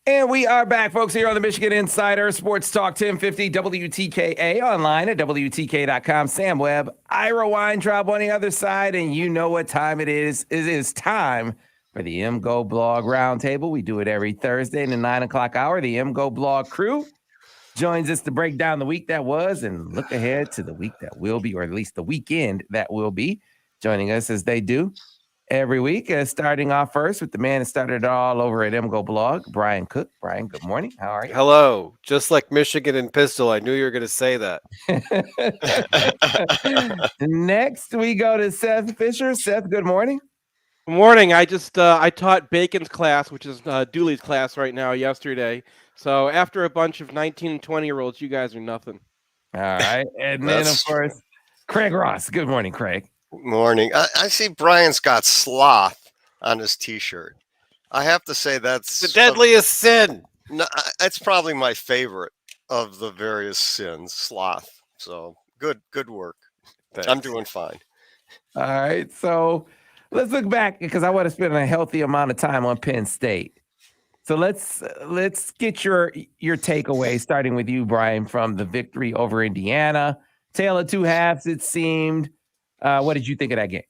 And we are back, folks, here on the Michigan Insider Sports Talk 1050 WTKA, online at WTK.com. Sam Webb, Ira Weintraub on the other side, and you know what time it is. It is time for the MGoBlog Roundtable. We do it every Thursday in the 9 o'clock hour. The MGoBlog crew joins us to break down the week that was and look ahead to the week that will be, or at least the weekend that will be. Joining us as they do every week, starting off first with the man that started it all over at MGoBlog, Brian Cook. Brian, good morning. How are you? Hello. Just like Michigan and Pistol, I knew you were going to say that. Next, we go to Seth Fisher. Seth, good morning. Good morning. I taught Bacon's class, which is Dooley's class right now, yesterday. So after a bunch of 19 and 20-year-olds, you guys are nothing. All right. And then, of course, Craig Ross. Good morning, Craig. Morning. I see Brian's got sloth on his T-shirt. I have to say that's the deadliest sin. No, it's probably my favorite of the various sins, sloth. So good work. Thanks. I'm doing fine. All right. So let's look back because I want to spend a healthy amount of time on Penn State. So let's get your takeaway, starting with you, Brian, from the victory over Indiana. Tale of two halves, it seemed. What did you think of that game?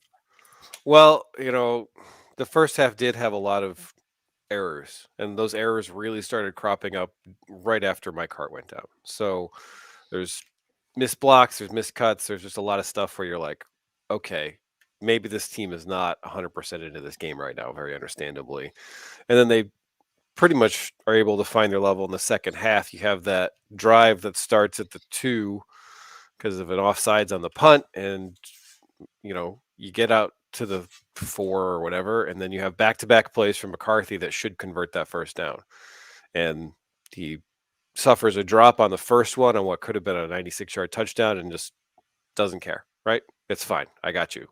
Well, the first half did have a lot of errors, and those errors really started cropping up right after my cart went down. So there's missed blocks, there's missed cuts, there's just a lot of stuff where you're like, okay, maybe this team is not 100% into this game right now, very understandably. And then they pretty much are able to find their level in the second half. You have that drive that starts at the 2 because of an offsides on the punt, and you get out to the 4 or whatever, and then you have back-to-back plays from McCarthy that should convert that first down. And he suffers a drop on the first one on what could have been a 96-yard touchdown and just doesn't care, right? It's fine. I got you.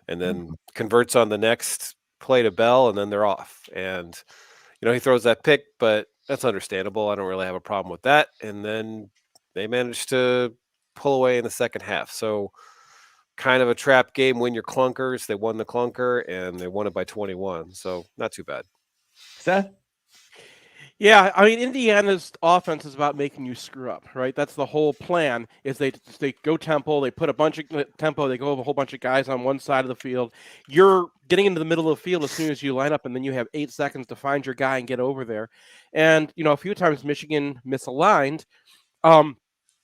And then converts on the next play to Bell, and then they're off. And, he throws that pick, but that's understandable. I don't really have a problem with that. And then they managed to pull away in the second half. So kind of a trap game, win your clunkers. They won the clunker, and they won it by 21. So not too bad. Seth? Yeah, I mean, Indiana's offense is about making you screw up, right? That's the whole plan, is they go tempo, they put a bunch of tempo, they go over a whole bunch of guys on one side of the field. You're getting into the middle of the field as soon as you line up, and then you have 8 seconds to find your guy and get over there. And, a few times Michigan misaligned.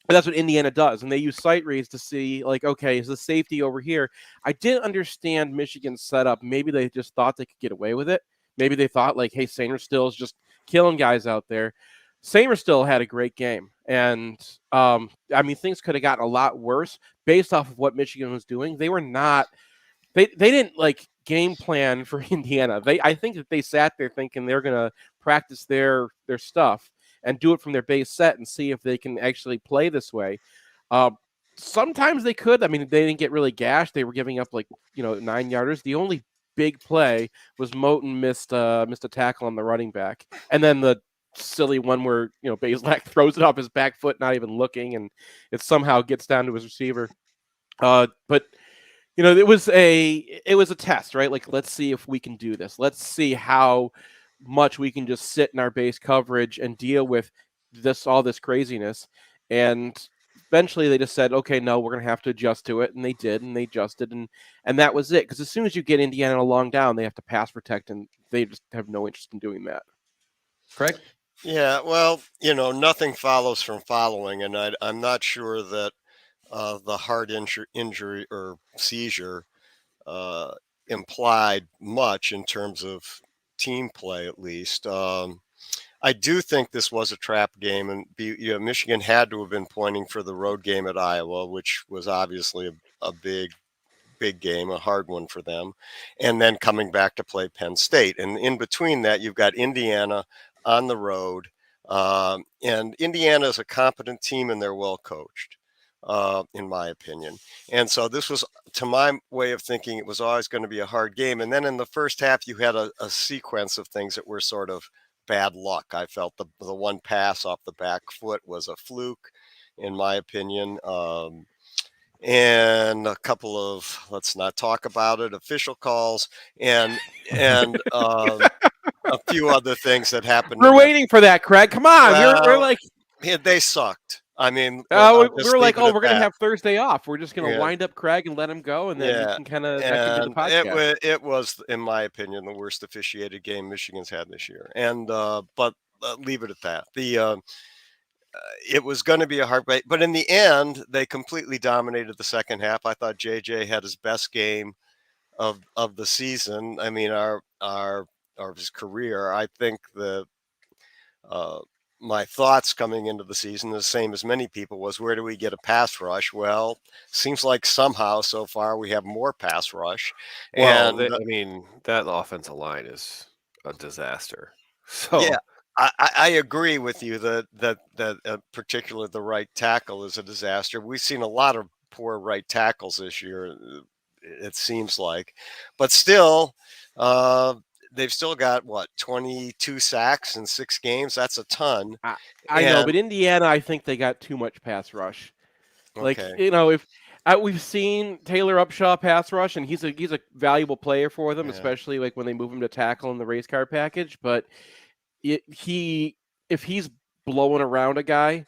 That's what Indiana does, and they use sight reads to see, like, okay, is the safety over here? I didn't understand Michigan's setup. Maybe they just thought they could get away with it. Maybe they thought, like, hey, Sainristil is just killing guys out there. Sainristil had a great game, and things could have gotten a lot worse based off of what Michigan was doing. They were not. They didn't like game plan for Indiana. I think that they sat there thinking they're gonna practice their stuff and do it from their base set and see if they can actually play this way. Sometimes they could. I mean, they didn't get really gashed. They were giving up 9-yarders. The only big play was Moten missed a tackle on the running back, and then the silly one where Bazelak throws it off his back foot, not even looking, and it somehow gets down to his receiver. But it was a test, right? Like, let's see if we can do this. Let's see how much we can just sit in our base coverage and deal with all this craziness. And eventually they just said, okay, no, we're going to have to adjust to it. And they did, and they adjusted. And that was it. Because as soon as you get Indiana long down, they have to pass protect, and they just have no interest in doing that. Correct? Yeah, well, nothing follows from following. And I'm not sure that the heart injury or seizure implied much in terms of team play, at least. I do think this was a trap game, and Michigan had to have been pointing for the road game at Iowa, which was obviously a big game, a hard one for them, and then coming back to play Penn State. And in between that, you've got Indiana on the road, and Indiana is a competent team, and they're well coached, in my opinion. And so this was, to my way of thinking, it was always going to be a hard game. And then in the first half, you had a sequence of things that were sort of bad luck. I felt the one pass off the back foot was a fluke, in my opinion. And a couple of, let's not talk about it, official calls. And a few other things that happened. We're waiting for that, Craig. Come on. we're Well, like, Yeah, they sucked. I mean, I'll we just were like, leave it oh, at we're going to that. have Thursday off. We're just going to Yeah. wind up Craig and let him go, and then you Yeah, can kind of, that can be the and podcast. it was, in my opinion, the worst officiated game Michigan's had this year. And but leave it at that. It was going to be a hard fight, but in the end, they completely dominated the second half. I thought JJ had his best game of the season. I mean, our of his career. I think uh, my thoughts coming into the season, the same as many people, was where do we get a pass rush? Well, seems like somehow so far we have more pass rush. Well, And I mean, that offensive line is a disaster. So yeah, I agree with you that particular the right tackle is a disaster. We've seen a lot of poor right tackles this year. It seems like, but still, they've still got what 22 sacks in 6 games. That's a ton. I know, And but Indiana, I think they got too much pass rush. Like, okay, if we've seen Taylor Upshaw pass rush, and he's a valuable player for them, Yeah. especially like when they move him to tackle in the race car package. But if he's blowing around a guy,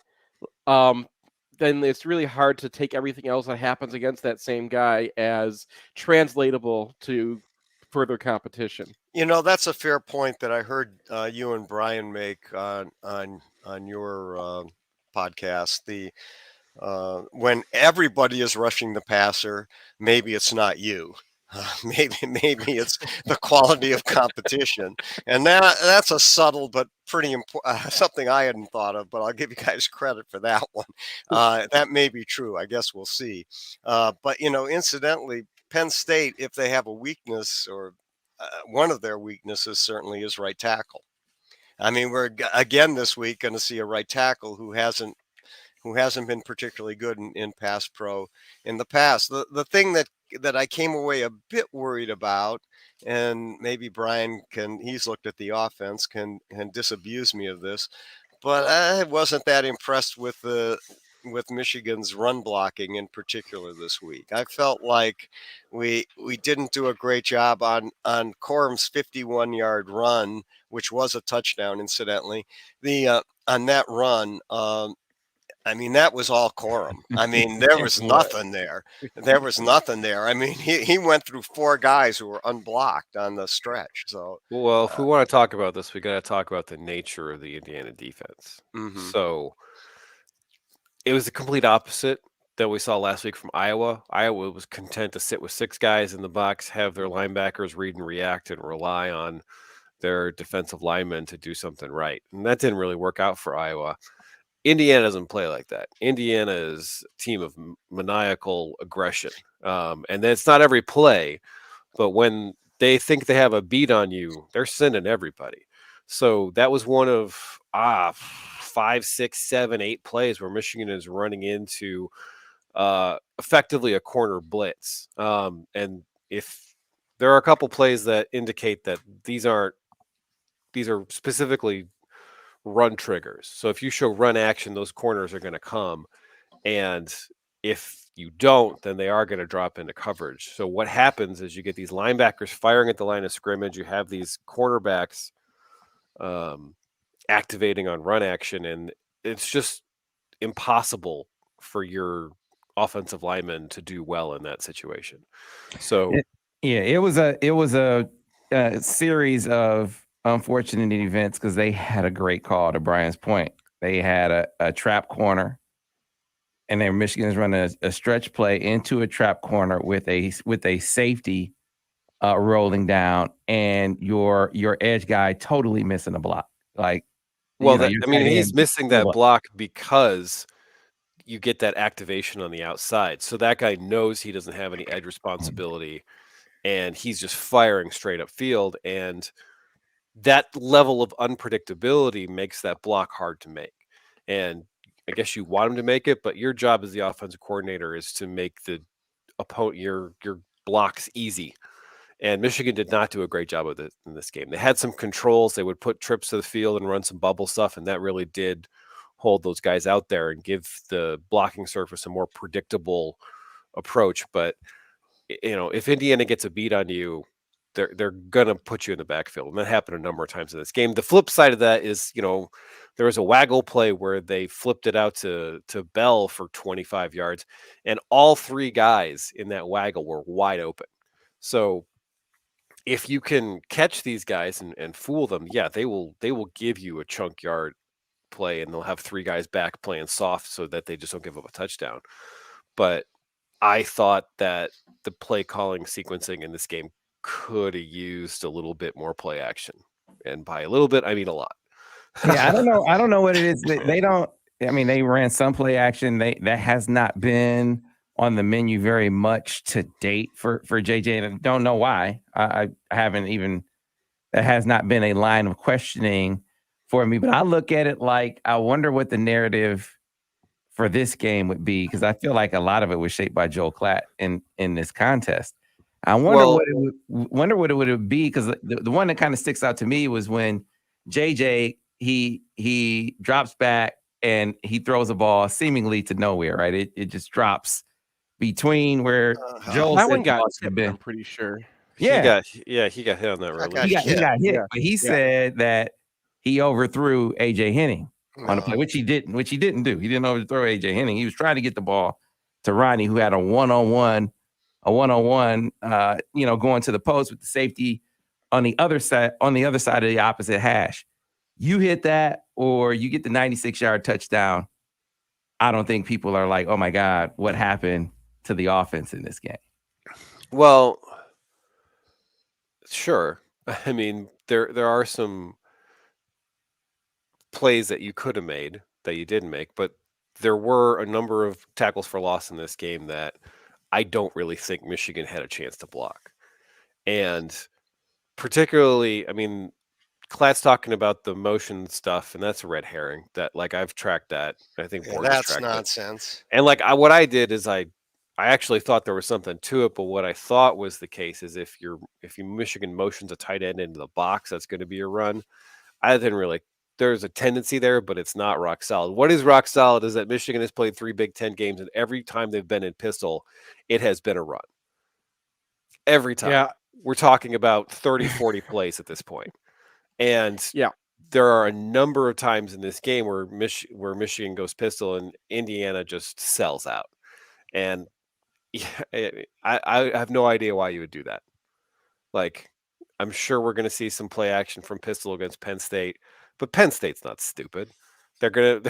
then it's really hard to take everything else that happens against that same guy as translatable to further competition. That's a fair point that I heard you and Brian make on your podcast. When everybody is rushing the passer, maybe it's not you. Maybe it's the quality of competition, and that's a subtle but pretty important something I hadn't thought of. But I'll give you guys credit for that one. That may be true. I guess we'll see. But incidentally, Penn State, if they have a weakness, or one of their weaknesses certainly is right tackle. I mean, we're again this week going to see a right tackle who hasn't been particularly good in pass pro in the past. The thing that I came away a bit worried about, and maybe Brian he's looked at the offense, can disabuse me of this, but I wasn't that impressed with Michigan's run blocking in particular this week. I felt like we didn't do a great job on Corum's 51-yard run, which was a touchdown, incidentally. On that run, I mean, that was all Corum. I mean, there was nothing there. There was nothing there. I mean, he went through 4 guys who were unblocked on the stretch. So, well, if we want to talk about this, we got to talk about the nature of the Indiana defense. mhm. So it was the complete opposite that we saw last week from Iowa. Iowa was content to sit with 6 guys in the box, have their linebackers read and react, and rely on their defensive linemen to do something right. And that didn't really work out for Iowa. Indiana doesn't play like that. Indiana is a team of maniacal aggression. And it's not every play, but when they think they have a beat on you, they're sending everybody. So that was one of 5, 6, 7, 8 plays where Michigan is running into effectively a corner blitz. And if there are a couple plays that indicate that these are specifically run triggers. So if you show run action, those corners are going to come. And if you don't, then they are going to drop into coverage. So what happens is you get these linebackers firing at the line of scrimmage. You have these cornerbacks activating on run action. And it's just impossible for your offensive linemen to do well in that situation. So it was a series of unfortunate events because they had a great call. To Brian's point, they had a trap corner, and then Michigan is running a stretch play into a trap corner with a safety rolling down, and your edge guy totally missing a block. Like, well, he's missing that block because you get that activation on the outside. So that guy knows he doesn't have any edge responsibility, and he's just firing straight up field. And that level of unpredictability makes that block hard to make. And I guess you want him to make it, but your job as the offensive coordinator is to make the opponent your blocks easy. And Michigan did not do a great job of it in this game. They had some controls. They would put trips to the field and run some bubble stuff, and that really did hold those guys out there and give the blocking surface a more predictable approach. But if Indiana gets a beat on you, they're gonna put you in the backfield, and that happened a number of times in this game. The flip side of that is, there was a waggle play where they flipped it out to Bell for 25 yards, and all three guys in that waggle were wide open. So if you can catch these guys and fool them, yeah, they will give you a chunk yard play, and they'll have three guys back playing soft so that they just don't give up a touchdown. But I thought that the play calling sequencing in this game could have used a little bit more play action. And by a little bit, I mean a lot. Yeah, I don't know what it is. They don't. I mean, they ran some play action. That has not been on the menu very much to date for JJ, and I don't know why. I haven't even. That has not been a line of questioning for me. But I look at it like I wonder what the narrative for this game would be, because I feel like a lot of it was shaped by Joel Klatt in this contest. I wonder what it would be, because the one that kind of sticks out to me was when JJ he drops back and he throws a ball seemingly to nowhere, right? It just drops between where Joel that one got have been. I'm pretty sure. Yeah, He got hit on that release. he got hit. Yeah. But he said that he overthrew AJ Henning on the play, which he didn't do. He didn't overthrow AJ Henning. He was trying to get the ball to Ronnie, who had a one-on-one, going to the post with the safety on the other side of the opposite hash. You hit that, or you get the 96-yard touchdown. I don't think people are like, oh my God, what happened to the offense in this game? Well, sure. I mean, there are some plays that you could have made that you didn't make, but there were a number of tackles for loss in this game that I don't really think Michigan had a chance to block. And particularly, I mean, Klatt's talking about the motion stuff, and that's a red herring. That, like, I've tracked that. I think Borges that's tracked nonsense. it. And like what I did is I actually thought there was something to it, but what I thought was the case is if you Michigan motions a tight end into the box, that's going to be a run. I didn't really. There's a tendency there, but it's not rock solid. What is rock solid is that Michigan has played 3 Big Ten games, and every time they've been in pistol, it has been a run. Every time. Yeah. We're talking about 30, 40 plays at this point. And there are a number of times in this game where Michigan goes pistol and Indiana just sells out. And I have no idea why you would do that. Like, I'm sure we're going to see some play action from pistol against Penn State, but Penn State's not stupid. They're gonna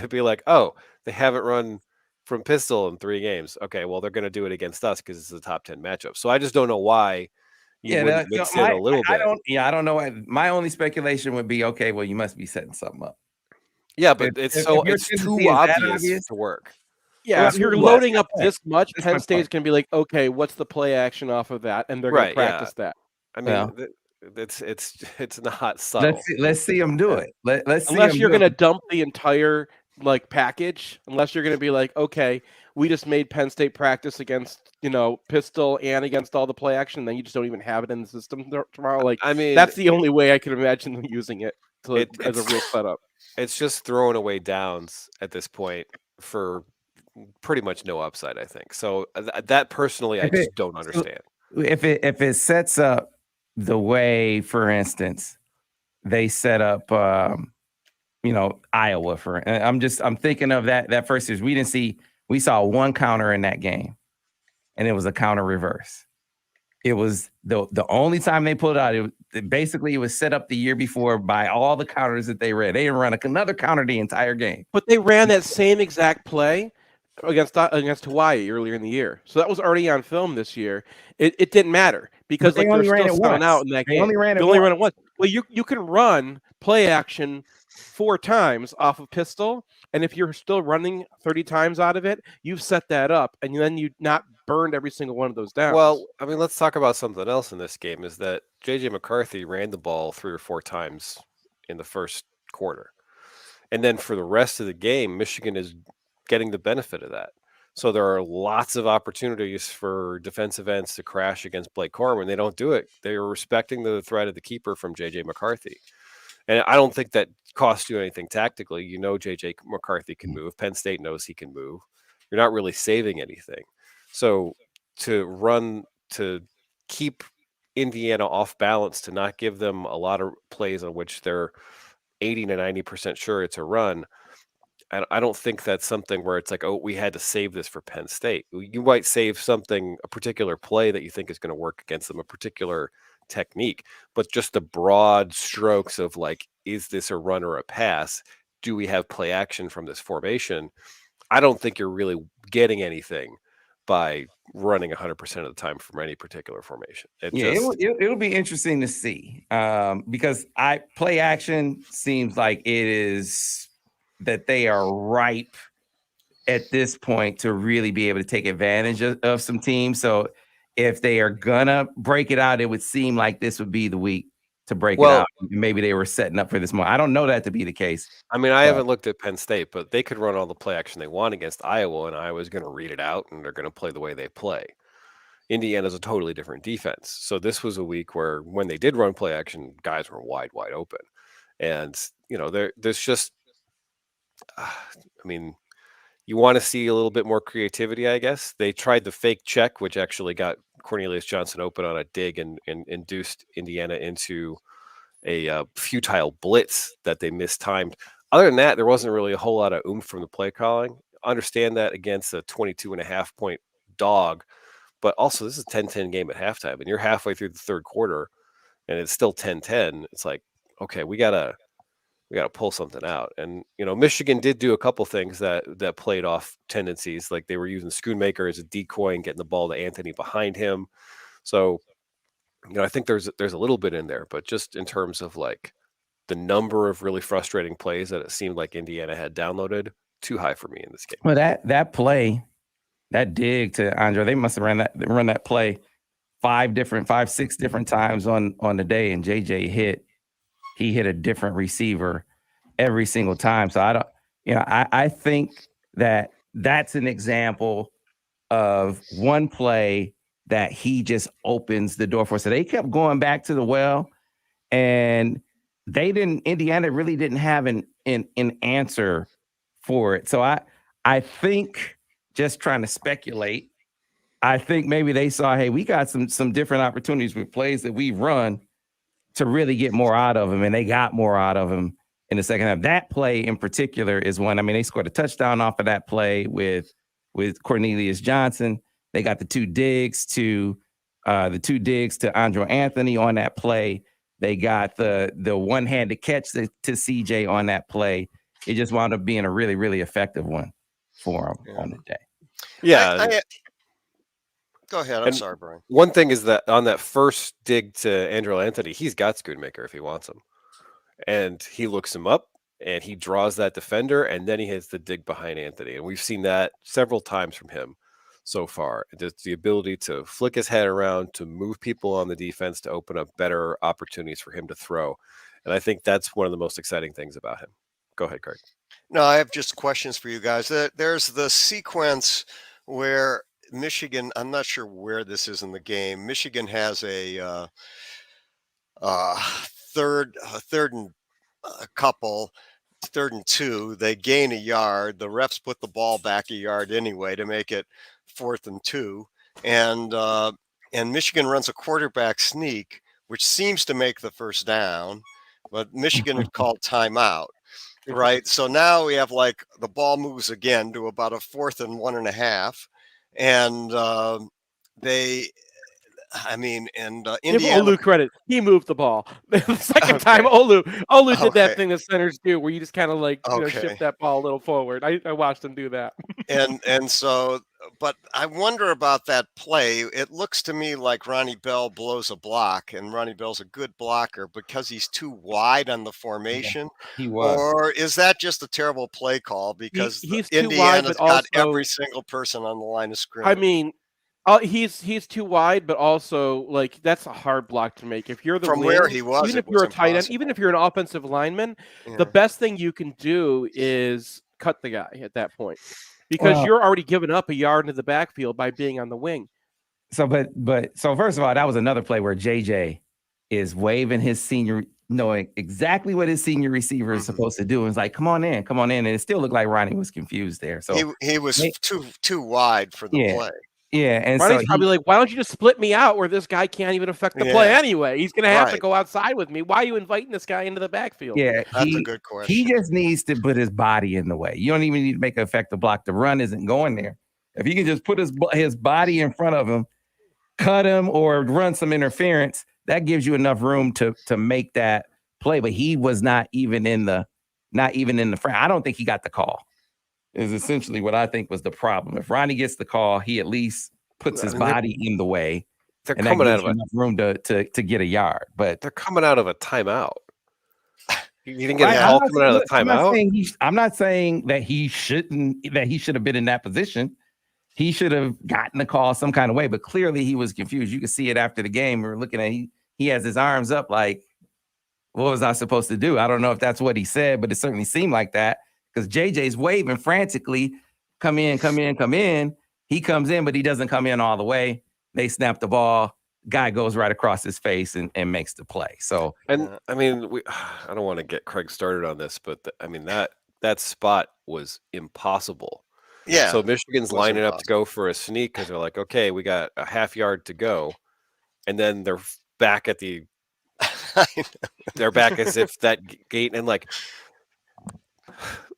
be like, oh, they haven't run from pistol in 3 games. Okay, well, they're going to do it against us because it's a top 10 matchup. So I just don't know why you wouldn't mix it a little bit. I don't know. My only speculation would be, okay, well, you must be setting something up. Yeah, but it's too obvious to work. Yeah, if you're loading up this much, Penn State's going to be like, okay, what's the play action off of that? And they're going to practice that. I mean, it's not subtle. Let's see them do it. Let's see. Unless you're going to dump the entire package, unless you're going to be like, okay, we just made Penn State practice against pistol and against all the play action, then you just don't even have it in the system tomorrow. Like, I mean, that's the only way I can imagine them using it as a real setup. It's just throwing away downs at this point for pretty much no upside, I think. So that personally, I just don't understand. If it sets up the way, for instance, they set up, Iowa I'm thinking of that first series. We saw one counter in that game, and it was a counter reverse. It was the only time they pulled out. It was set up the year before by all the counters that they ran. They didn't run another counter the entire game. But they ran that same exact play against Hawaii earlier in the year. So that was already on film this year. It didn't matter because they only ran it once. Out in that game. They only ran it once. Well, you can run play action 4 times off of pistol, and if you're still running 30 times out of it, you've set that up, and then you not burned every single one of those down. Well, I mean, let's talk about something else in this game. Is that JJ McCarthy ran the ball 3 or 4 times in the first quarter, and then for the rest of the game, Michigan is getting the benefit of that. So there are lots of opportunities for defensive ends to crash against Blake Corum. They don't do it. They are respecting the threat of the keeper from JJ McCarthy. And I don't think that costs you anything tactically. JJ McCarthy can move. Penn State knows he can move. You're not really saving anything. So to keep Indiana off balance to not give them a lot of plays on which they're 80 to 90% sure it's a run. I don't think that's something where it's like, oh, we had to save this for Penn State. You might save something, a particular play that you think is going to work against them, a particular technique, but just the broad strokes of like, is this a run or a pass? Do we have play action from this formation? I don't think you're really getting anything by running 100% of the time from any particular formation. It'll be interesting to see because play action seems like it is that they are ripe at this point to really be able to take advantage of some teams. So if they are gonna break it out, it would seem like this would be the week to break it out. Maybe they were setting up for this more. I don't know that to be the case. I mean, I haven't looked at Penn State, but they could run all the play action they want against Iowa, and Iowa's going to read it out, and they're going to play the way they play. Indiana's a totally different defense. So this was a week where when they did run play action, guys were wide open. And, there's just, I mean, you want to see a little bit more creativity, I guess. They tried the fake check, which actually got Cornelius Johnson open on a dig and induced Indiana into a futile blitz that they mistimed. Other than that, there wasn't really a whole lot of oomph from the play calling. Understand that against a 22.5 point dog, but also this is a 10-10 game at halftime, and you're halfway through the third quarter, and it's still 10-10. It's like, okay, we gotta pull something out. And Michigan did do a couple things that played off tendencies, like they were using Schoonmaker as a decoy and getting the ball to Anthony behind him. So I think there's a little bit in there, but just in terms of like the number of really frustrating plays that it seemed like Indiana had downloaded, too high for me in this game. Well, that play, that dig to Andre, they must have run that play 6 different times on the day, and JJ hit a different receiver every single time. So I think that's an example of one play that he just opens the door for. So they kept going back to the well, and Indiana really didn't have an answer for it. So I think, just trying to speculate, I think maybe they saw, hey, we got some different opportunities with plays that we run to really get more out of him, and they got more out of him in the second half. That play in particular is one. I mean, they scored a touchdown off of that play with Cornelius Johnson. They got the two digs to Andre Anthony on that play. They got the one-handed catch to CJ on that play. It just wound up being a really, really effective one for him on the day. Yeah. Go ahead. I'm sorry, Brian. One thing is that on that first dig to Andrew Anthony, he's got Schoonmaker if he wants him. And he looks him up, and he draws that defender, and then he hits the dig behind Anthony. And we've seen that several times from him so far. Just the ability to flick his head around, to move people on the defense, to open up better opportunities for him to throw. And I think that's one of the most exciting things about him. Go ahead, Craig. No, I have just questions for you guys. There's the sequence where Michigan, I'm not sure where this is in the game. Michigan has a third and 2. They gain a yard. The refs put the ball back a yard anyway to make it 4th and 2. And Michigan runs a quarterback sneak, which seems to make the first down, but Michigan had called timeout. Right. So now we have like the ball moves again to about a 4th and 1.5. And Indiana. Give Olu credit. He moved the ball. The second time Olu did that thing that centers do, where you just kind of like shift that ball a little forward. I watched him do that. and so, but I wonder about that play. It looks to me like Ronnie Bell blows a block, and Ronnie Bell's a good blocker because he's too wide on the formation. Yeah, he was. Or is that just a terrible play call because he's Indiana's too wide, got every single person on the line of scrimmage? I mean, he's too wide, but also like that's a hard block to make. If you're the from wing, where he was, even if you're a tight end, even if you're an offensive lineman, the best thing you can do is cut the guy at that point, because you're already giving up a yard into the backfield by being on the wing. So, so first of all, that was another play where JJ is waving his senior, knowing exactly what his senior receiver is supposed to do. And it's like, come on in. And it still looked like Ronnie was confused there. So he was too wide for the play. Yeah, and so Ronnie's probably like, why don't you just split me out where this guy can't even affect the play Yeah. anyway? He's going to have to Right. go outside with me. Why are you inviting this guy into the backfield? yeah, That's a good he question. just needs to put his body in the way. You don't even need to make an effective block. The run isn't going there. If he can just put his body in front of him, cut him, or run some interference, that gives you enough room to make that play. But he was not even in the front. I don't think he got the call. Is essentially what I think was the problem. If Ronnie gets the call, he at least puts his body in the way, They're and that coming out gives of you a enough room to get a yard. But they're coming out of a timeout. You didn't get right, a call coming out of the timeout. I'm not saying that he should have been in that position. He should have gotten the call some kind of way, but clearly he was confused. You could see it after the game. We were looking at he has his arms up like, what was I supposed to do? I don't know if that's what he said, but it certainly seemed like that because JJ's waving frantically, come in, come in, come in. He comes in, but he doesn't come in all the way. They snap the ball. Guy goes right across his face and makes the play. So, And I mean, I don't want to get Craig started on this, but I mean that spot was impossible. Yeah. So Michigan's was lining up to go for a sneak because they're like, okay, we got a half yard to go, and then they're back at the. They're back as if that gate and like,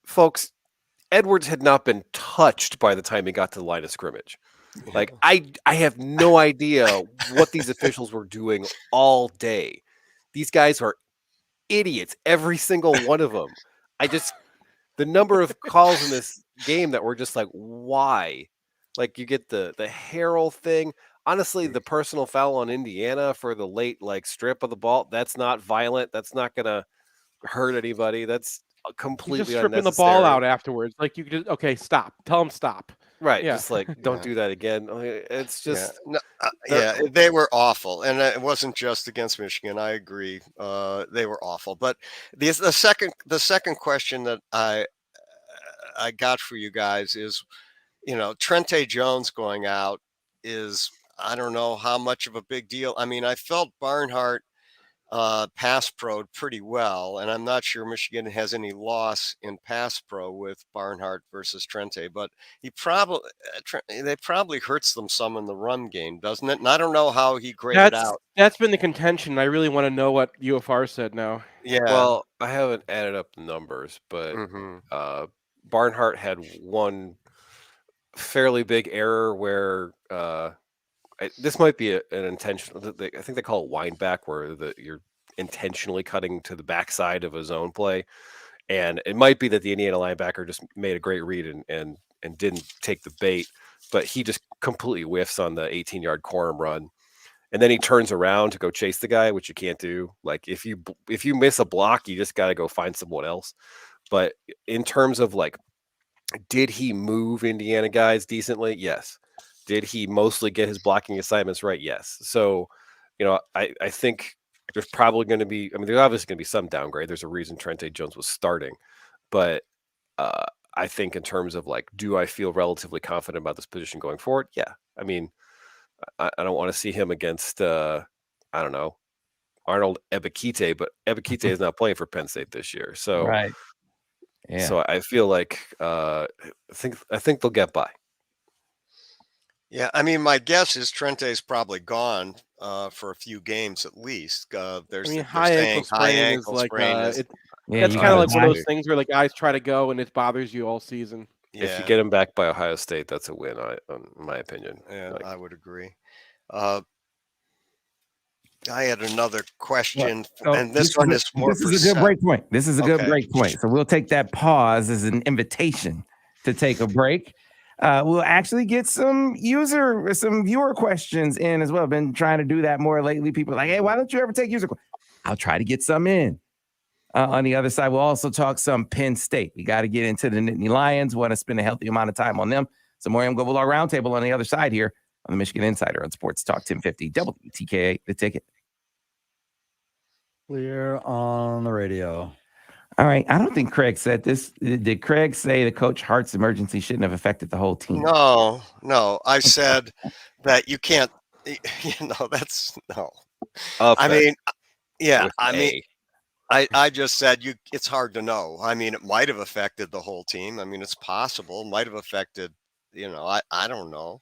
folks, Edwards had not been touched by the time he got to the line of scrimmage. Like I have no idea what these officials were doing all day. These guys are idiots, every single one of them. The number of calls in this game that were just like, why? Like you get the Harrell thing. Honestly, the personal foul on Indiana for the late like strip of the ball, that's not violent. That's not gonna hurt anybody. That's completely He's just stripping unnecessary. the ball out afterwards. Like you could just, okay, stop. Tell him stop. Right. Yeah. Just like, don't do that again. It's just, they were awful, and it wasn't just against Michigan. I agree, they were awful. But the second question that I got for you guys is, Trente Jones going out is, I don't know how much of a big deal. I mean, I felt Barnhart pass pro'd pretty well, and I'm not sure Michigan has any loss in pass pro with Barnhart versus Trente, but they probably hurts them some in the run game, doesn't it? And I don't know how he graded out. That's been the contention. I really want to know what UFR said now. Yeah. well, I haven't added up the numbers, but Barnhart had one fairly big error where this might be an intentional. I think they call it wind back, where you're intentionally cutting to the backside of a zone play, and it might be that the Indiana linebacker just made a great read and didn't take the bait, but he just completely whiffs on the 18-yard corner run, and then he turns around to go chase the guy, which you can't do. Like if you miss a block, you just got to go find someone else. But in terms of like, did he move Indiana guys decently? Yes. Did he mostly get his blocking assignments right? Yes. So, I think there's probably going to be, there's obviously going to be some downgrade. There's a reason Trente Jones was starting. But I think in terms of like, do I feel relatively confident about this position going forward? Yeah. I mean, I don't want to see him against, I don't know, Arnold Ebikite, but Ebikite is not playing for Penn State this year. So, right. Yeah. So I feel like I think they'll get by. Yeah, I mean, my guess is Trente's probably gone for a few games at least. High ankle sprain is like that's kind of like one of those things where like guys try to go and it bothers you all season. Yeah. If you get him back by Ohio State, that's a win, in my opinion. Yeah, I would agree. I had another question, and this one is more. This is a good break point. This is a good break point. So we'll take that pause as an invitation to take a break. We'll actually get some viewer questions in as well. Been trying to do that more lately. People are like, hey, why don't you ever take user questions? I'll try to get some in. On the other side, we'll also talk some Penn State. We got to get into the Nittany Lions. Want to spend a healthy amount of time on them. Some more MGoBlog Roundtable on the other side here on the Michigan Insider on Sports Talk 1050 WTKA, The Ticket. We're on the radio. All right. I don't think Craig said this. Did Craig say the Coach Hart's emergency shouldn't have affected the whole team? No. I said that you can't, that's no. I mean, yeah, I just said it's hard to know. I mean, it might have affected the whole team. I mean, it's possible. It might have affected, I don't know.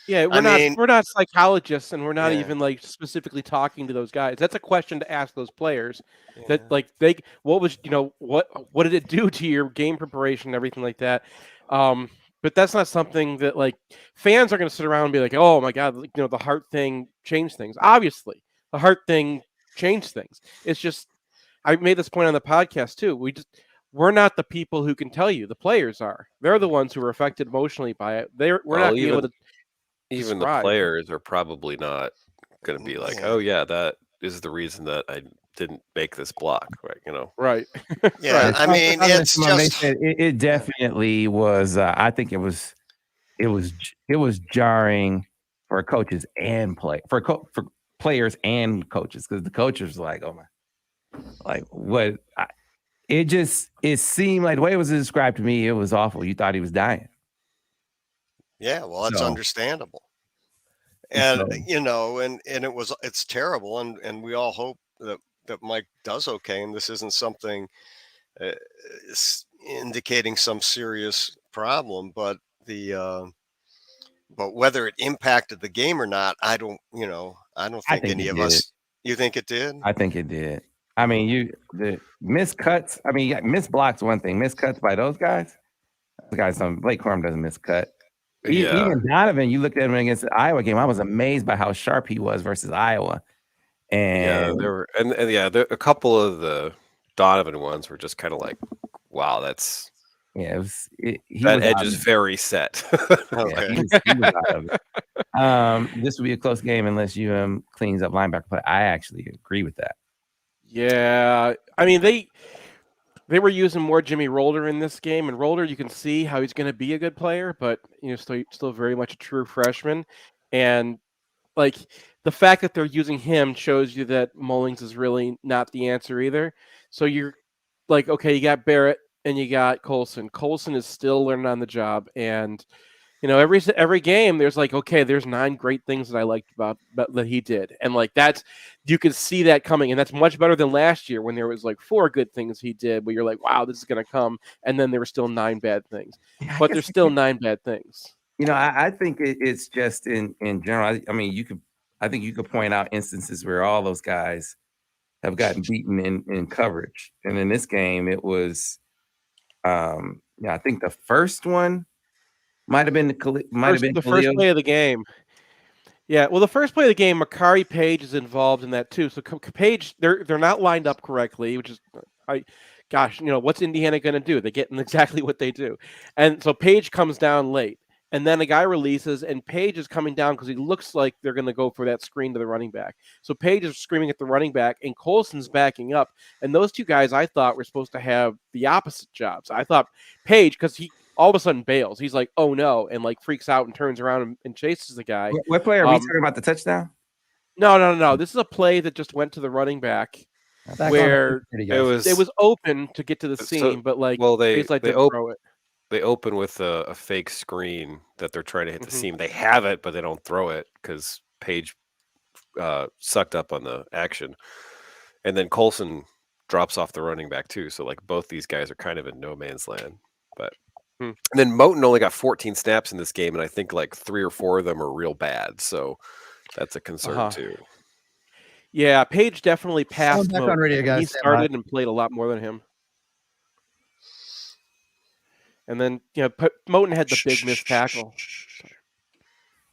Yeah, I mean, we're not psychologists, and we're not Yeah. even like specifically talking to those guys. That's a question to ask those players. That Yeah. like what was what did it do to your game preparation and everything like that. But that's not something that like fans are going to sit around and be like, oh my god, the heart thing changed things. Obviously, the heart thing changed things. It's just I made this point on the podcast too. We're not the people who can tell you. The players are. They're the ones who are affected emotionally by it. We're Well, not being able to even the describe. players are probably not going to be like, Yeah. oh yeah, that is the reason that I didn't make this block, right? Right. Yeah, Right. I mean, it's They just said it definitely was. I think it was jarring for coaches and for players and coaches, because the coaches were like, oh my, like what? It seemed like the way it was described to me, it was awful. You thought he was dying. yeah, well, it's So- understandable. And So- and it's terrible, and we all hope that Mike does okay, and this isn't something indicating some serious problem, but but whether it impacted the game or not, I don't think any of us. You think it did? I think it did. I mean, the missed cuts. I mean, missed blocks one thing. Missed cuts by those guys. Those guys, Blake Corum doesn't miss cut. Yeah. Even Donovan, you looked at him against the Iowa game. I was amazed by how sharp he was versus Iowa. Yeah, And there were, and yeah, a couple of the Donovan ones were just kind of like, wow, that's yeah, he that was edge out is of it. very set. Yeah, Okay. he was out of it. This will be a close game unless cleans up linebacker play. I actually agree with that. Yeah. I mean, they were using more Jimmy Rolder in this game, and Rolder, you can see how he's going to be a good player, but still very much a true freshman. And like the fact that they're using him shows you that Mullings is really not the answer either. So you're like, okay, you got Barrett and you got Colson. Colson is still learning on the job, and every game there's like, okay, there's 9 great things that I liked about that he did, and like that's you can see that coming, and that's much better than last year when there was like 4 good things he did, but you're like, wow, this is gonna come, and then there were still 9 bad things, but there's still 9 bad things. I think it's just in general. I mean, I think you could point out instances where all those guys have gotten beaten in coverage, and in this game, it was, I think the first one might have been The first play of the game. Yeah, well, the first play of the game, McCarthy Page is involved in that too. So Page, they're not lined up correctly, which is, what's Indiana going to do? They get in exactly what they do, and so Page comes down late, and then a guy releases, and Page is coming down because he looks like they're going to go for that screen to the running back. So Page is screaming at the running back, and Colson's backing up, and those two guys I thought were supposed to have the opposite jobs. I thought Page, because he all of a sudden bails. He's like, oh no, and like freaks out and turns around and chases the guy. What play are we talking about? The touchdown? No. This is a play that just went to the running back where it was open to get to the seam, but like, they throw it. They open with a fake screen that they're trying to hit the seam. They have it, but they don't throw it because Page sucked up on the action, and then Colson drops off the running back too. So like both these guys are kind of in no man's land, but. And then Moten only got 14 snaps in this game, and I think like 3 or 4 of them are real bad. So that's a concern too. Yeah, Page definitely passed back Moten. on radio, guys. He started and played a lot more than him. And then, Moten had the big missed tackle.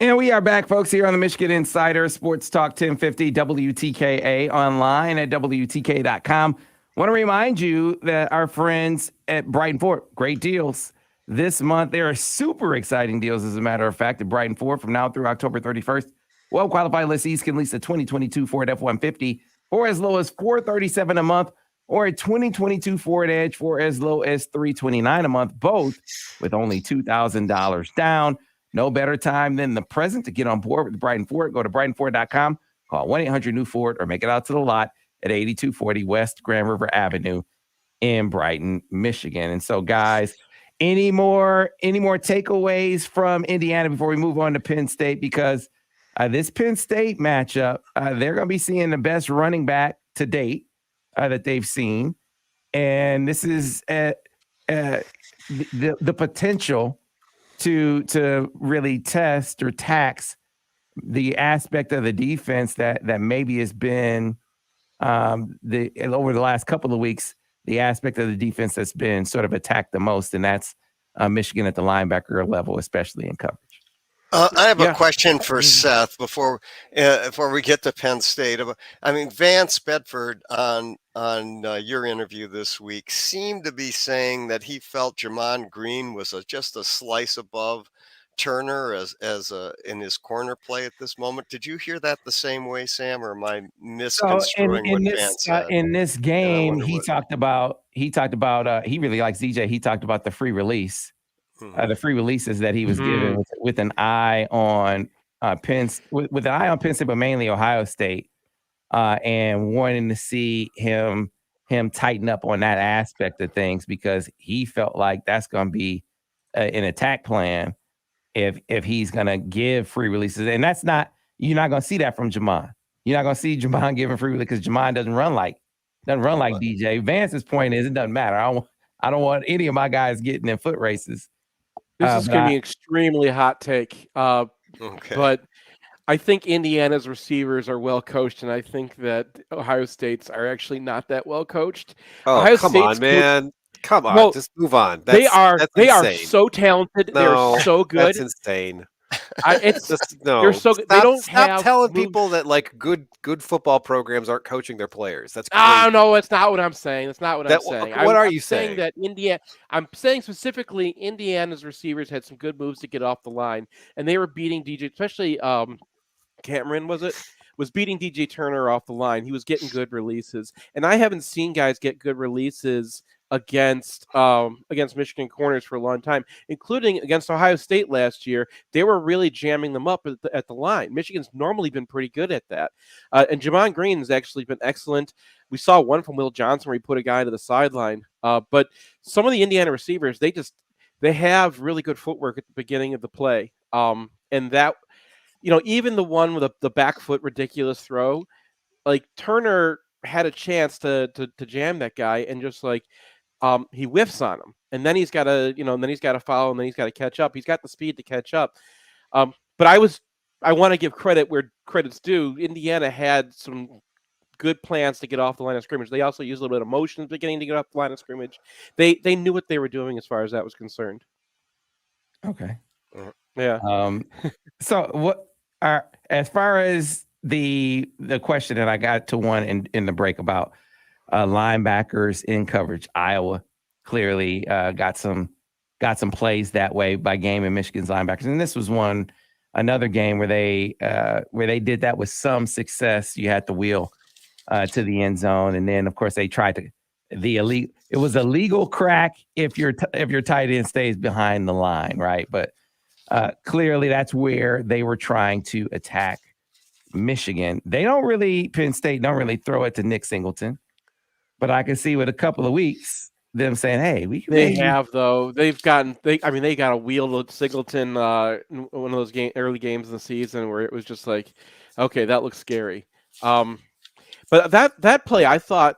And we are back, folks, here on the Michigan Insider Sports Talk 1050 WTKA, online at WTK.com. Want to remind you that our friends at Brighton Ford, great deals this month. There are super exciting deals, as a matter of fact, at Brighton Ford from now through October 31st. Well-qualified lessees can lease a 2022 Ford F-150 for as low as $437 a month, or a 2022 Ford Edge for as low as $329 a month, both with only $2,000 down. No better time than the present to get on board with Brighton Ford. Go to BrightonFord.com, call 1-800-NEW-FORD, or make it out to the lot at 8240 West Grand River Avenue in Brighton, Michigan. And so, guys, any more takeaways from Indiana before we move on to Penn State? Because this Penn State matchup, they're going to be seeing the best running back to date that they've seen. And this is the potential to really test or tax the aspect of the defense that maybe has been over the last couple of weeks, the aspect of the defense that's been sort of attacked the most, and that's Michigan at the linebacker level, especially in coverage. I have a question for Seth before we get to Penn State. I mean, Vance Bedford on your interview this week seemed to be saying that he felt Jamon Green was just a slice above Turner as in his corner play at this moment. Did you hear that the same way, Sam, or am I misconstruing what Vance said? In this game, he talked about he really likes DJ. He talked about the free release. The free releases that he was given with an eye on with an eye on Penn State, but mainly Ohio State, and wanting to see him tighten up on that aspect of things, because he felt like that's going to be an attack plan if he's going to give free releases, and you're not going to see that from Jamon. You're not going to see Jamon giving free releases because Jamon doesn't run like DJ. Vance's point is it doesn't matter. I don't want any of my guys getting in foot races. This is going to be an extremely hot take, but I think Indiana's receivers are well coached, and I think that Ohio State's are actually not that well coached. Oh, Ohio come State's on, man. Come on, well, just move on. They are insane. so talented. No, they're so good. That's insane. They're so good. They don't stop telling people that like good football programs aren't coaching their players. That's no, that's not what I'm saying. That's not what I'm saying. What are you saying? That I'm saying specifically Indiana's receivers had some good moves to get off the line, and they were beating DJ, especially Cameron was beating DJ Turner off the line. He was getting good releases, and I haven't seen guys get good releases against Michigan corners for a long time, including against Ohio State last year. They were really jamming them up at the line. Michigan's normally been pretty good at that. And Jamon Green has actually been excellent. We saw one from Will Johnson where he put a guy to the sideline. But some of the Indiana receivers, they have really good footwork at the beginning of the play. And that, even the one with the back foot ridiculous throw, like Turner had a chance to jam that guy, and just like, he whiffs on him, and then he's got to follow, and then he's got to catch up. He's got the speed to catch up. But I want to give credit where credit's due. Indiana had some good plans to get off the line of scrimmage. They also used a little bit of motion at the beginning to get off the line of scrimmage. They knew what they were doing as far as that was concerned. Okay. Yeah. So what are, as far as the question that I got to one in the break about linebackers in coverage, Iowa clearly got some plays that way by game in Michigan's linebackers, and this was another game where they did that with some success. You had the wheel to the end zone, and then of course they tried to it was a legal crack if your tight end stays behind the line, right? But clearly that's where they were trying to attack Michigan. Penn State don't really throw it to Nick Singleton. But I can see with a couple of weeks them saying, "Hey, we can." They got a wheel to Singleton in one of those early games in the season where it was just like, okay, that looks scary. But that play, I thought,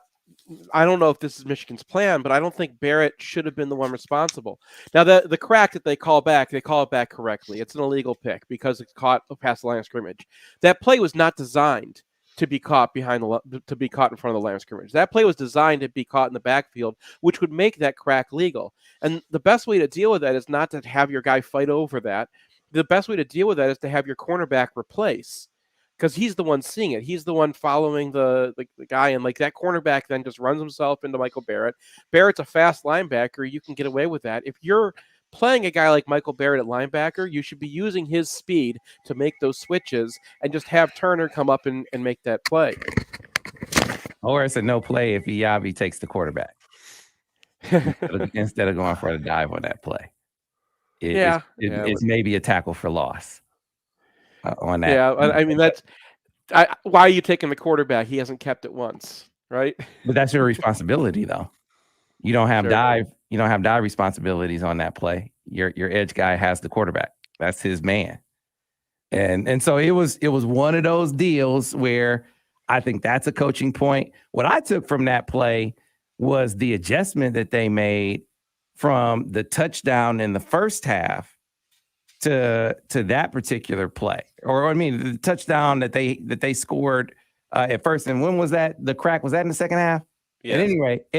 I don't know if this is Michigan's plan, but I don't think Barrett should have been the one responsible. Now the crack that they call it back correctly. It's an illegal pick because it's caught past the line of scrimmage. That play was not designed to be caught in front of the line of scrimmage. That play was designed to be caught in the backfield, which would make that crack legal. And the best way to deal with that is not to have your guy fight over that. The best way to deal with that is to have your cornerback replace, because he's the one seeing it. He's the one following the guy, and like that cornerback then just runs himself into Michael Barrett. Barrett's a fast linebacker. You can get away with that. If you're playing a guy like Michael Barrett at linebacker, you should be using his speed to make those switches and just have Turner come up and make that play. Or it's a no play if Iabi takes the quarterback instead of going for a dive on that play. It's maybe a tackle for loss on that. Yeah, I mean, why are you taking the quarterback? He hasn't kept it once, right? But that's your responsibility, though. You don't have dive. You don't have dive responsibilities on that play. Your edge guy has the quarterback. That's his man. And so it was one of those deals where I think that's a coaching point. What I took from that play was the adjustment that they made from the touchdown in the first half to that particular play, or I mean, the touchdown that they scored at first. And when was that? The crack, was that in the second half? Yeah. At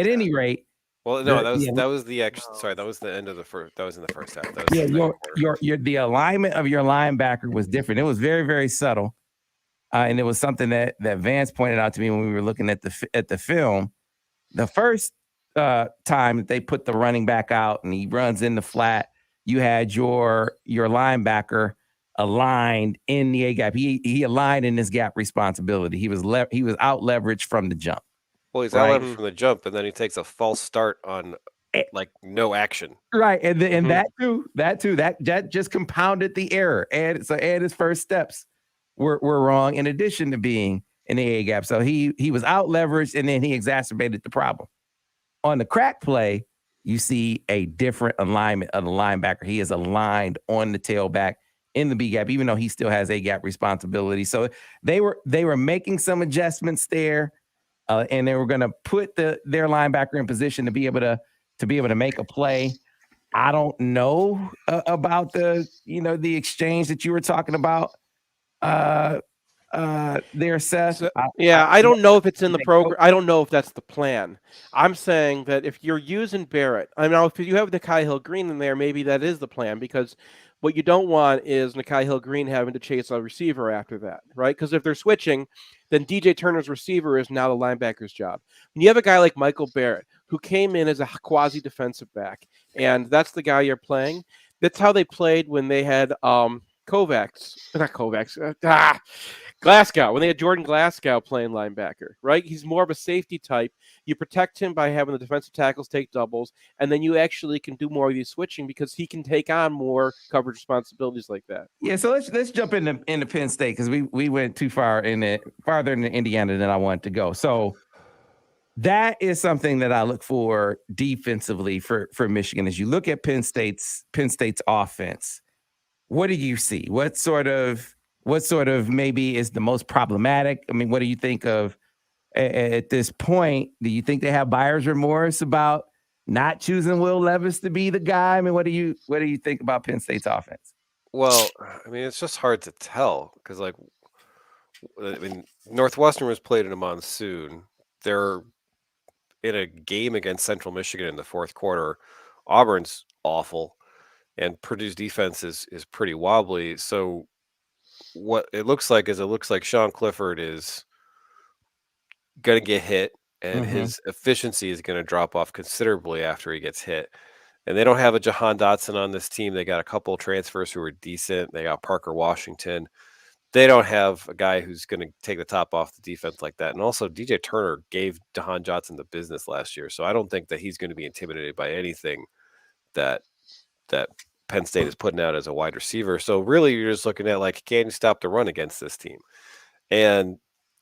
any rate. Well, no, the- that was the actual. Sorry, that was the end of the first. That was in the first half. That was Yeah, the second quarter. your the alignment of your linebacker was different. It was very, very subtle, and it was something that Vance pointed out to me when we were looking at the film. The first time that they put the running back out and he runs in the flat, you had your linebacker aligned in the A gap. He aligned in this gap responsibility. He was out leveraged from the jump. Well, he's Right. out from the jump, and then he takes a false start on like no action. Right, and that just compounded the error, and his first steps were wrong. In addition to being in the A gap, so he was out leveraged, and then he exacerbated the problem. On the crack play, you see a different alignment of the linebacker. He is aligned on the tailback in the B gap, even though he still has A gap responsibility. So they were making some adjustments there, and they were going to put their linebacker in position to be able to make a play. I don't know about the exchange that you were talking about there, Seth. So, I don't know if it's in the program. I don't know if that's the plan. I'm saying that if you're using Barrett, I know if you have Nikhai Hill-Green in there, maybe that is the plan, because what you don't want is Nikhai Hill-Green having to chase a receiver after that, right? Because if they're switching, then DJ Turner's receiver is now the linebacker's job. When you have a guy like Michael Barrett, who came in as a quasi-defensive back, and that's the guy you're playing, that's how they played when they had Glasgow, when they had Jordan Glasgow playing linebacker, right? He's more of a safety type. You protect him by having the defensive tackles take doubles, and then you actually can do more of these switching because he can take on more coverage responsibilities like that. Yeah, so let's jump into Penn State, because we went too far farther in Indiana than I wanted to go. So that is something that I look for defensively for Michigan. As you look at Penn State's offense, what do you see? What sort of maybe is the most problematic? I mean, what do you think of at this point? Do you think they have buyer's remorse about not choosing Will Levis to be the guy? I mean, what do you think about Penn State's offense? Well, I mean, it's just hard to tell because, like, I mean, Northwestern was played in a monsoon. They're in a game against Central Michigan in the fourth quarter. Auburn's awful, and Purdue's defense is pretty wobbly. So what it looks like is Sean Clifford is going to get hit, and his efficiency is going to drop off considerably after he gets hit. And they don't have a Jahan Dotson on this team. They got a couple transfers who are decent. They got Parker Washington. They don't have a guy who's going to take the top off the defense like that. And also, DJ Turner gave Jahan Dotson the business last year, so I don't think that he's going to be intimidated by anything that Penn State is putting out as a wide receiver. So really, you're just looking at, like, can you stop the run against this team? And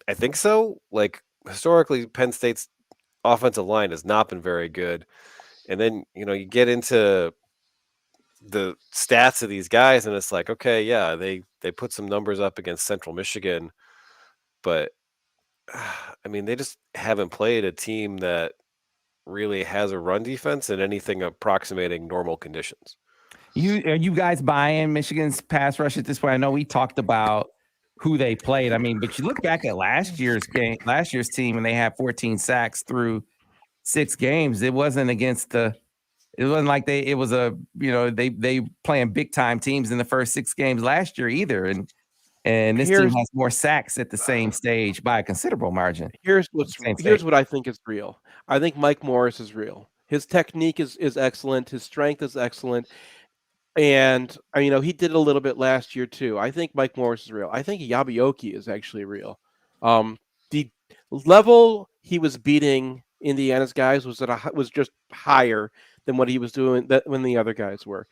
I think so. Like, historically, Penn State's offensive line has not been very good. And then, you get into the stats of these guys, and it's like, okay, yeah, they put some numbers up against Central Michigan, but I mean, they just haven't played a team that really has a run defense in anything approximating normal conditions. Are you guys buying Michigan's pass rush at this point? I know we talked about who they played. I mean, but you look back at last year's team, and they had 14 sacks through 6 games. It wasn't like they playing big time teams in the first 6 games last year either. And this team has more sacks at the same stage by a considerable margin. Here's what I think is real. I think Mike Morris is real. His technique is excellent. His strength is excellent. And he did a little bit last year too. I think Mike Morris is real. I think Yabioki is actually real. The level he was beating Indiana's guys was just higher than what he was doing when the other guys were.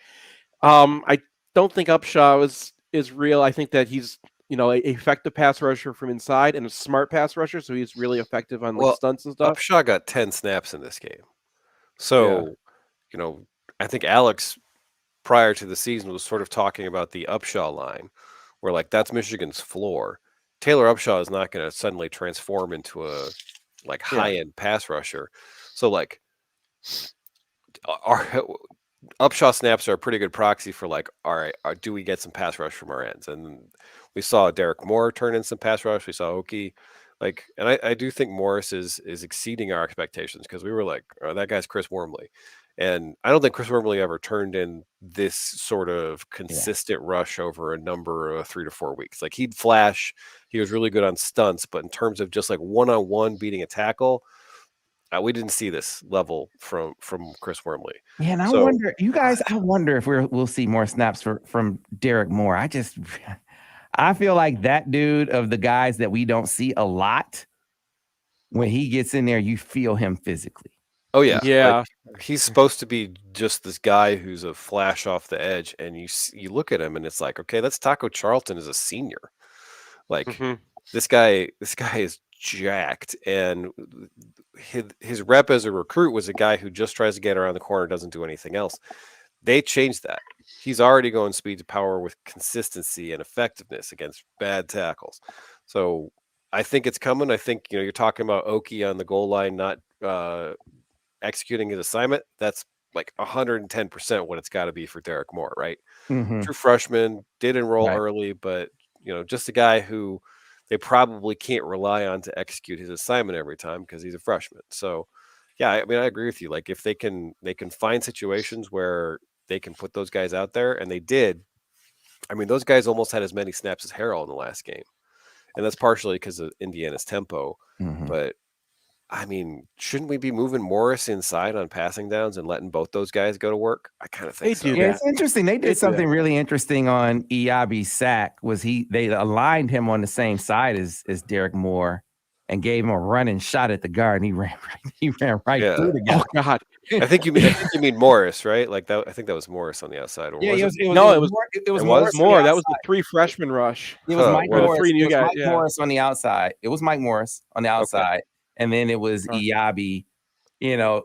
I don't think Upshaw is real. I think that he's a effective pass rusher from inside and a smart pass rusher, so he's really effective on stunts and stuff. Upshaw got 10 snaps in this game. So, I think Alex, prior to the season, was sort of talking about the Upshaw line, where, like, that's Michigan's floor. Taylor Upshaw is not going to suddenly transform into a high-end pass rusher. So, like, Upshaw snaps are a pretty good proxy for like, all right, do we get some pass rush from our ends? And we saw Derek Moore turn in some pass rush. We saw Oki, like, and I do think Morris is exceeding our expectations because we were like, oh, that guy's Chris Wormley, and I don't think Chris Wormley ever turned in this sort of consistent rush over a number of 3 to 4 weeks. Like he'd flash, he was really good on stunts, but in terms of just like one-on-one beating a tackle. We didn't see this level from Chris Wormley. Yeah, and I So wonder, you guys, I wonder if we'll see more snaps from Derek Moore. I feel like that dude of the guys that we don't see a lot, when he gets in there, you feel him physically. oh yeah, Yeah. like, he's supposed to be just this guy who's a flash off the edge, and you look at him and it's like, okay, that's Taco Charlton as a senior. Like Mhm. this guy is jacked, and his rep as a recruit was a guy who just tries to get around the corner, doesn't do anything else. They changed that. He's already going speed to power with consistency and effectiveness against bad tackles. So I think it's coming. I think, you're talking about Oki on the goal line not executing his assignment. That's like 110% what it's got to be for Derek Moore, right? Mhm. True freshman, did enroll Right. early, but just a guy who they probably can't rely on to execute his assignment every time because he's a freshman. So yeah, I mean, I agree with you. Like if they can find situations where they can put those guys out there, and they did. I mean, those guys almost had as many snaps as Harrell in the last game, and that's partially because of Indiana's tempo. Mhm. But I mean, shouldn't we be moving Morris inside on passing downs and letting both those guys go to work? I kind of think They so. do Yeah, that. it's interesting. They They do did something that. really interesting on Iabi's sack. They aligned him on the same side as Derek Moore and gave him a running shot at the guard, and he ran right Yeah. through the guy. Oh God. I think you mean Morris, right? Like that. I think that was Morris on the outside. Or Yeah, was it? No, it was it was it Morris was? on the More. That was outside. the 3 freshman rush. It was Mike Or the Morris. 3 new It was guys. Mike Yeah. Morris on the outside. It was Mike Morris on the outside, and then it was Iabi,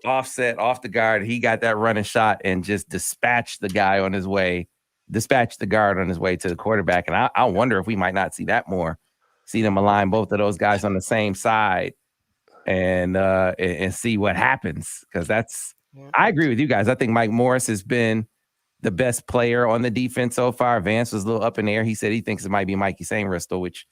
offset off the guard. He got that running shot and just dispatched the guard on his way to the quarterback. And I wonder if we might not see that more. See them align both of those guys on the same side and see what happens. Because I agree with you guys. I think Mike Morris has been the best player on the defense so far. Vance was a little up in the air. He said he thinks it might be Mikey Sainristil, which,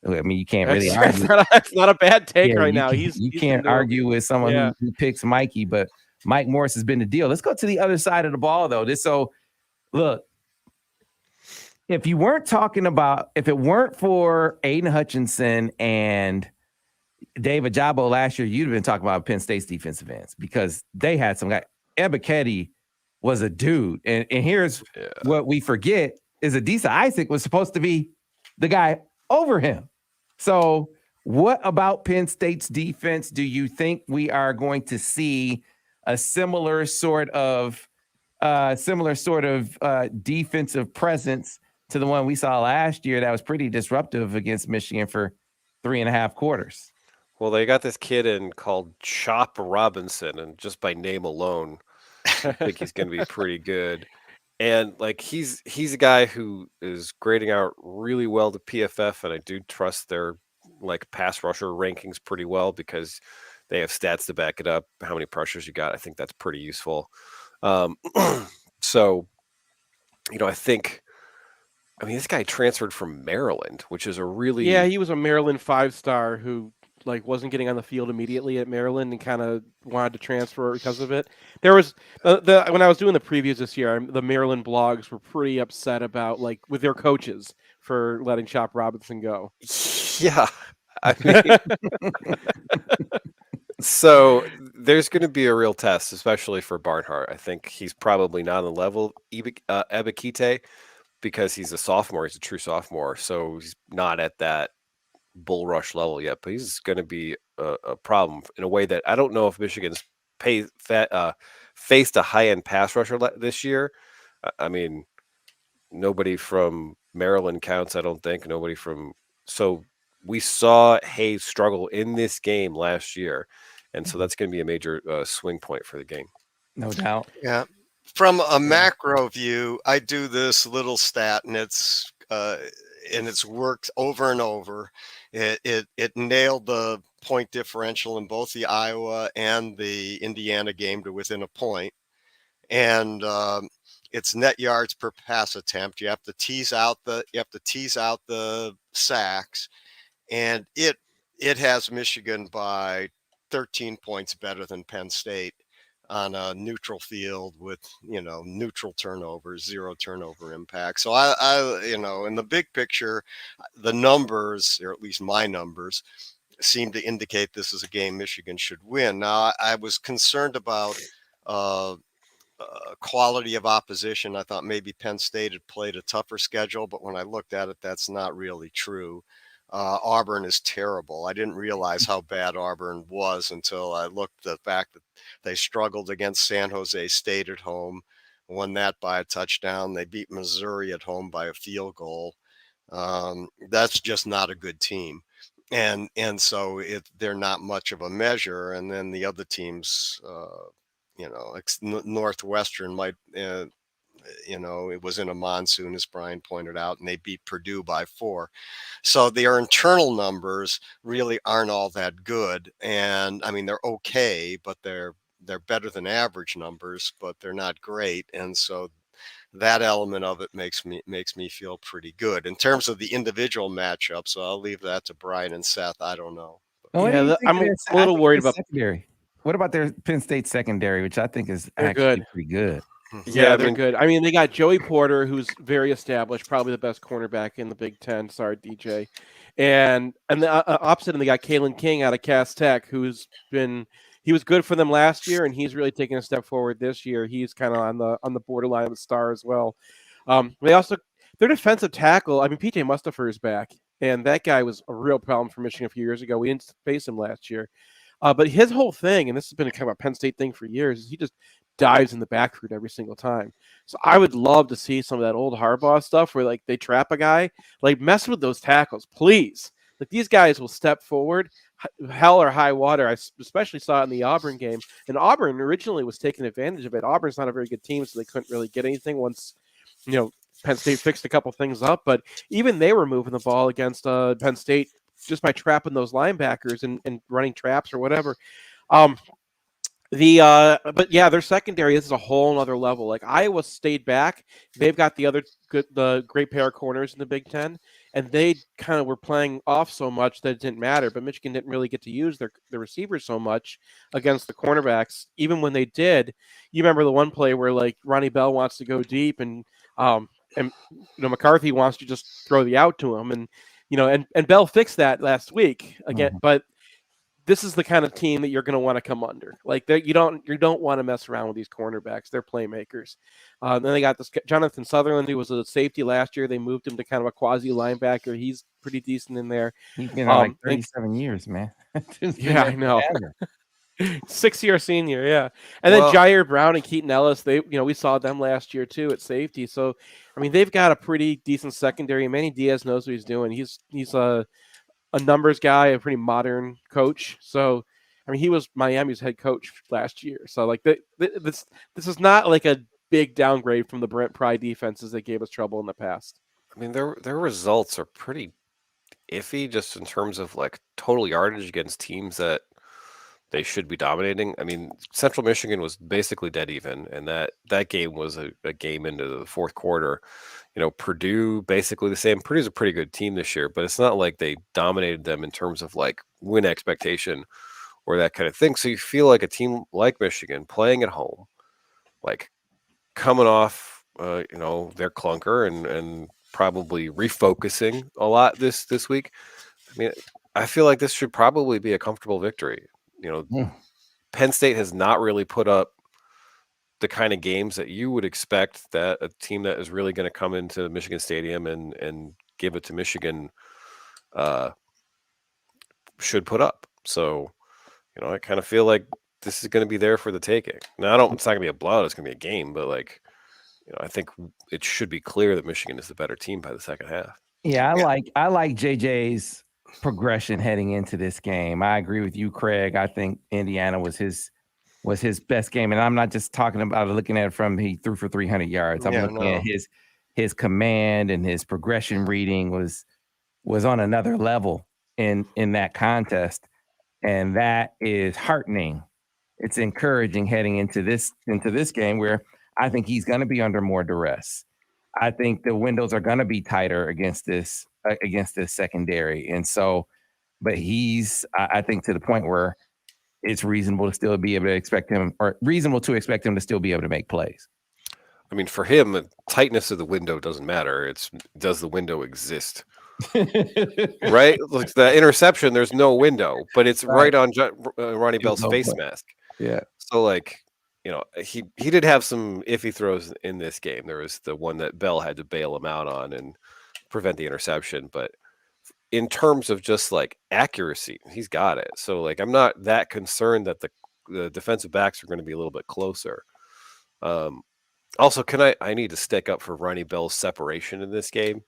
I mean, you can't really argue. That's not a bad take Yeah, right you now. can- He's you been can't doing- argue with someone Yeah. who picks Mikey, but Mike Morris has been the deal. Let's go to the other side of the ball, though. Look, if it weren't for Aiden Hutchinson and Dave Ajabo last year, you'd have been talking about Penn State's defensive ends because they had some guy. Ebiketie was a dude. And here's what we forget is Adisa Isaac was supposed to be the guy over him. So what about Penn State's defense do you think we are going to see a similar sort of defensive presence to the one we saw last year that was pretty disruptive against Michigan for 3.5 quarters? Well, they got this kid in called Chop Robinson, and just by name alone, I think he's going to be pretty good. And like he's a guy who is grading out really well to PFF, and I do trust their like pass rusher rankings pretty well because they have stats to back it up. How many pressures you got? I think that's pretty useful. So, I mean, this guy transferred from Maryland, which is a really he was a Maryland 5-star who wasn't getting on the field immediately at Maryland and kind of wanted to transfer because of it. There was when I was doing the previews this year, the Maryland blogs were pretty upset about with their coaches for letting Chop Robinson go. Yeah. I mean, so there's going to be a real test, especially for Barnhart. I think he's probably not on the level of Ebiketie because he's a sophomore. He's a true sophomore, so he's not at that bull rush level yet. But he's going to be a problem in a way that I don't know if Michigan's faced a high-end pass rusher this year. I mean, nobody from Maryland counts, I don't think. So we saw Hayes struggle in this game last year, and so that's going to be a major swing point for the game. No doubt. Yeah. From a macro view, I do this little stat, and it's worked over and over. It nailed the point differential in both the Iowa and the Indiana game to within a point. and it's net yards per pass attempt. You have to tease out the sacks, and it has Michigan by 13 points better than Penn State on a neutral field with neutral turnovers, 0 turnover impact. So I in the big picture, the numbers, or at least my numbers, seem to indicate this is a game Michigan should win. Now I was concerned about uh, quality of opposition. I thought maybe Penn State had played a tougher schedule, but when I looked at it, that's not really true. Auburn is terrible. I didn't realize how bad Auburn was until I looked at the fact that they struggled against San Jose State at home, won that by a touchdown. They beat Missouri at home by a field goal. That's just not a good team. And so they're not much of a measure. And then the other teams, Northwestern might, it was in a monsoon, as Brian pointed out, and they beat Purdue by 4. So their internal numbers really aren't all that good. And I mean, they're okay, but they're better than average numbers, but they're not great. And so that element of it makes me feel pretty good. In terms of the individual matchup, so I'll leave that to Brian and Seth. I don't know. What do you think I'm of a little worried their about secondary. What about their Penn State secondary, which I think is They're actually good. pretty good? Yeah, they're good. I mean, they got Joey Porter, who's very established, probably the best cornerback in the Big Ten. Sorry, DJ. And the opposite, and they got Kalen King out of Cass Tech, he was good for them last year, and he's really taken a step forward this year. He's kind of on the borderline of a star as well. Their defensive tackle. I mean, PJ Mustipher is back, and that guy was a real problem for Michigan a few years ago. We didn't face him last year. But his whole thing, and this has been a kind of a Penn State thing for years, is he just dives in the backfield every single time. So I would love to see some of that old Harbaugh stuff where like they trap a guy, like mess with those tackles, please. Like these guys will step forward, hell or high water. I especially saw it in the Auburn game, and Auburn originally was taking advantage of it. Auburn's not a very good team, so they couldn't really get anything once, Penn State fixed a couple things up. But even they were moving the ball against Penn State just by trapping those linebackers and running traps or whatever. But yeah, their secondary is a whole other level. Like Iowa stayed back. They've got the great pair of corners in the Big Ten, and they kind of were playing off so much that it didn't matter. But Michigan didn't really get to use their receivers so much against the cornerbacks. Even when they did, you remember the one play where like Ronnie Bell wants to go deep, and McCarthy wants to just throw the out to him, and Bell fixed that last week again, but. This is the kind of team that you're going to want to come under. Like you don't want to mess around with these cornerbacks. They're playmakers. Then they got this Jonathan Sutherland, who was a safety last year. They moved him to kind of a quasi linebacker. He's pretty decent in there. He's been on like 37 years, man. Yeah, I know. 6-year senior, yeah. And then Jair Brown and Keaton Ellis, we saw them last year too at safety. So, I mean, they've got a pretty decent secondary. Manny Diaz knows what he's doing. He's a numbers guy, a pretty modern coach. So, I mean, he was Miami's head coach last year. So, like, this is not like a big downgrade from the Brent Pry defenses that gave us trouble in the past. I mean, their results are pretty iffy just in terms of like total yardage against teams that they should be dominating. I mean, Central Michigan was basically dead even, and that game was a game into the fourth quarter. Purdue, basically the same. Purdue's a pretty good team this year, but it's not like they dominated them in terms of like win expectation or that kind of thing. So you feel like a team like Michigan playing at home, like coming off, their clunker and probably refocusing a lot this week. I mean, I feel like this should probably be a comfortable victory. Penn State has not really put up the kind of games that you would expect that a team that is really going to come into Michigan Stadium and give it to Michigan should put up. So, I kind of feel like this is going to be there for the taking. Now, it's not going to be a blowout. It's going to be a game, but I think it should be clear that Michigan is the better team by the second half. Yeah, I like JJ's progression heading into this game. I agree with you, Craig. I think Indiana was his best game, and I'm not just talking about looking at it from he threw for 300 yards. I'm looking at his command and his progression reading was on another level in that contest, and that is heartening it's encouraging heading into this game where I think he's going to be under more duress. I think the windows are going to be tighter against this secondary, and so, but I think to the point where it's reasonable to still be able to expect him to still be able to make plays. I mean, for him, the tightness of the window doesn't matter. It's does the window exist? Right? Like the interception, there's no window, but it's right on Ronnie Bell's face mask. Yeah. So, like, you know, he did have some iffy throws in this game. There was the one that Bell had to bail him out on and prevent the interception. But in terms of just like accuracy, he's got it. So, like, I'm not that concerned that the defensive backs are going to be a little bit closer. Also, I need to stick up for Ronnie Bell's separation in this game.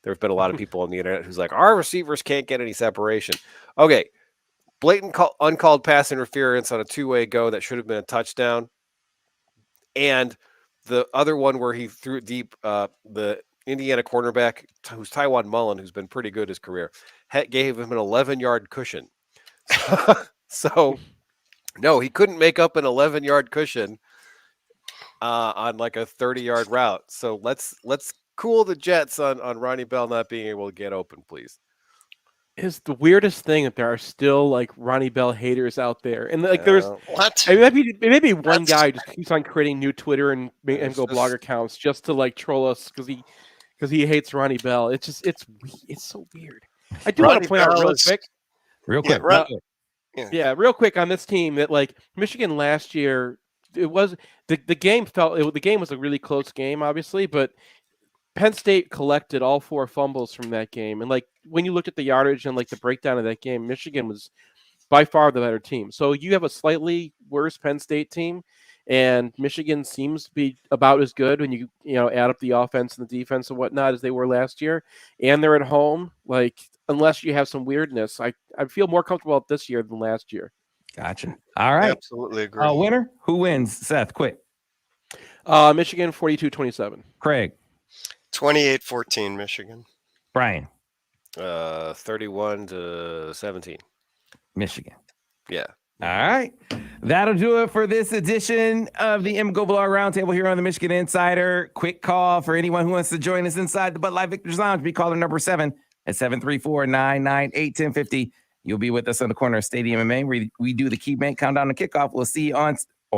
There have been a lot of people on the internet who's like, our receivers can't get any separation. Okay, blatant uncalled pass interference on a two-way go that should have been a touchdown. And the other one where he threw it deep, the Indiana cornerback, who's Tywan Mullen, who's been pretty good his career, gave him an 11-yard cushion. So, no, he couldn't make up an 11-yard cushion on like a 30-yard route. So let's cool the jets on Ronnie Bell not being able to get open, please. Is the weirdest thing that there are still like Ronnie Bell haters out there, and like there's what? Maybe one guy just keeps on creating new Twitter and MGoBlog accounts just to like troll us because he hates Ronnie Bell. It's so weird. I do want to point out real quick, real quick on this team that like Michigan last year, it was the game the game was a really close game, obviously, but Penn State collected all 4 fumbles from that game. And like when you looked at the yardage and like the breakdown of that game, Michigan was by far the better team. So you have a slightly worse Penn State team, and Michigan seems to be about as good when you add up the offense and the defense and whatnot as they were last year. And they're at home. Like, unless you have some weirdness, I feel more comfortable with this year than last year. Gotcha. All right. Absolutely agree. Winner? Who wins? Seth, quick. Michigan 42-27. Craig. 28-14 Michigan. Brian. 31-17. Michigan. Yeah. All right. That'll do it for this edition of the MGoBlog Roundtable here on the Michigan Insider. Quick call for anyone who wants to join us inside the Bud Light Victor's Lounge. Be caller number 7 at 734-998-1050. You'll be with us on the corner of Stadium and Main. We do the key bank countdown to kickoff. We'll see you on